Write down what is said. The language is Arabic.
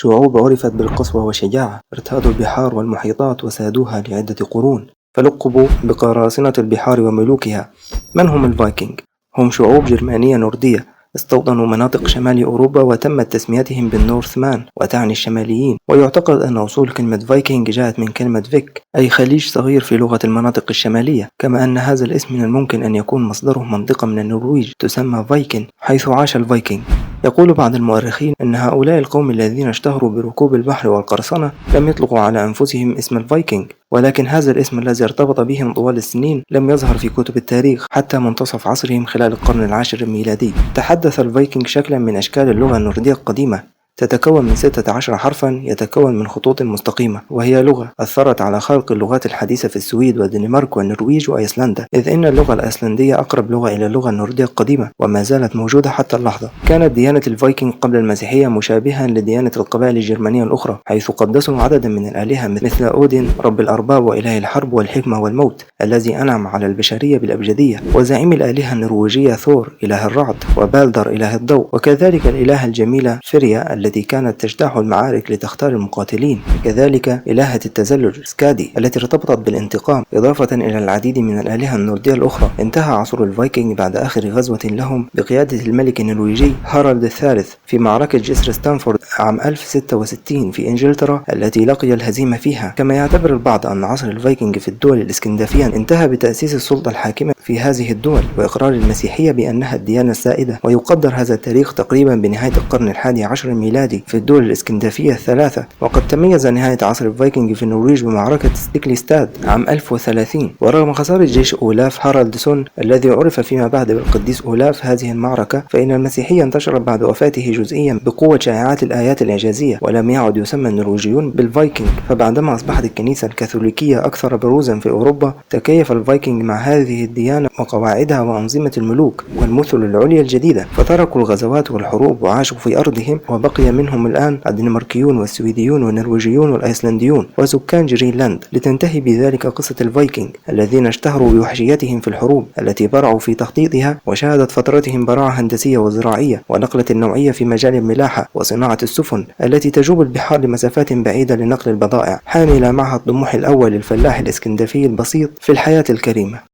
شعوب عرفت بالقسوة والشجاعة، ارتادوا البحار والمحيطات وسادوها لعدة قرون، فلقبوا بقراصنة البحار وملوكها. من هم الفايكنج؟ هم شعوب جرمانية نوردية استوطنوا مناطق شمال أوروبا وتمت تسميتهم بالنورثمان وتعني الشماليين، ويعتقد أن أصول كلمة فايكنج جاءت من كلمة فيك أي خليج صغير في لغة المناطق الشمالية، كما أن هذا الاسم من الممكن أن يكون مصدره منطقة من النرويج تسمى فايكن حيث عاش الفايكنج. يقول بعض المؤرخين أن هؤلاء القوم الذين اشتهروا بركوب البحر والقرصنة لم يطلقوا على أنفسهم اسم الفايكنج، ولكن هذا الاسم الذي ارتبط بهم طوال السنين لم يظهر في كتب التاريخ حتى منتصف عصرهم خلال القرن العاشر الميلادي. تحدث الفايكنج شكلا من أشكال اللغة النوردية القديمة، تتكون من 16 حرفا يتكون من خطوط مستقيمة، وهي لغة أثرت على خلق اللغات الحديثة في السويد والدنمارك والنرويج وأيسلندا، إذ إن اللغة الأيسلندية أقرب لغة إلى اللغة النوردية القديمة وما زالت موجودة حتى اللحظة. كانت ديانة الفايكنج قبل المسيحية مشابهة لديانة القبائل الجرمانية الأخرى، حيث قدسوا عددا من الآلهة مثل أودين رب الأرباب وإله الحرب والحكمة والموت الذي أنعم على البشرية بالأبجدية، وزعيم الآلهة النرويجية ثور إله الرعد، وبالدر إله الضوء، وكذلك الإلهة الجميلة فريا التي كانت تجتاح المعارك لتختار المقاتلين، كذلك إلهة التزلج سكادي التي ارتبطت بالانتقام، إضافة إلى العديد من الآلهة النوردية الأخرى. انتهى عصر الفايكنج بعد آخر غزوة لهم بقيادة الملك النرويجي هارالد الثالث في معركة جسر ستانفورد عام 1066 في إنجلترا التي لقي الهزيمة فيها. كما يعتبر البعض أن عصر الفايكنج في الدول الإسكندنافية انتهى بتأسيس السلطة الحاكمة في هذه الدول وإقرار المسيحية بأنها الديانة السائدة، ويقدر هذا التاريخ تقريبا بنهاية القرن الحادي عشر الميلادي في الدول الإسكندنافية الثلاثة. وقد تميز نهاية عصر الفايكنج في النرويج بمعركة ستيكليستاد عام 1030، ورغم خسارة جيش أولاف هارالدسون الذي عرف فيما بعد بالقديس أولاف هذه المعركة، فإن المسيحية انتشرت بعد وفاته جزئيا بقوة شائعات الآيات الإعجازية، ولم يعد يسمى النرويجيون بالفايكنج. فبعدما أصبحت الكنيسة الكاثوليكية أكثر بروزا في أوروبا، تكيف الفايكنج مع هذه الديانة وقواعدها وأنظمة الملوك والمثل العليا الجديدة، فتركوا الغزوات والحروب وعاشوا في أرضهم، وبقي منهم الآن الدنماركيون والسويديون والنرويجيون والأيسلنديون وسكان جرينلاند، لتنتهي بذلك قصة الفايكنج الذين اشتهروا بوحشيتهم في الحروب التي برعوا في تخطيطها، وشهدت فترتهم براعة هندسية وزراعية ونقلة نوعية في مجال الملاحة وصناعة السفن التي تجوب البحار لمسافات بعيدة لنقل البضائع، حاملة معها الطموح الأول للفلاح الإسكندنافي البسيط في الحياة الكريمة.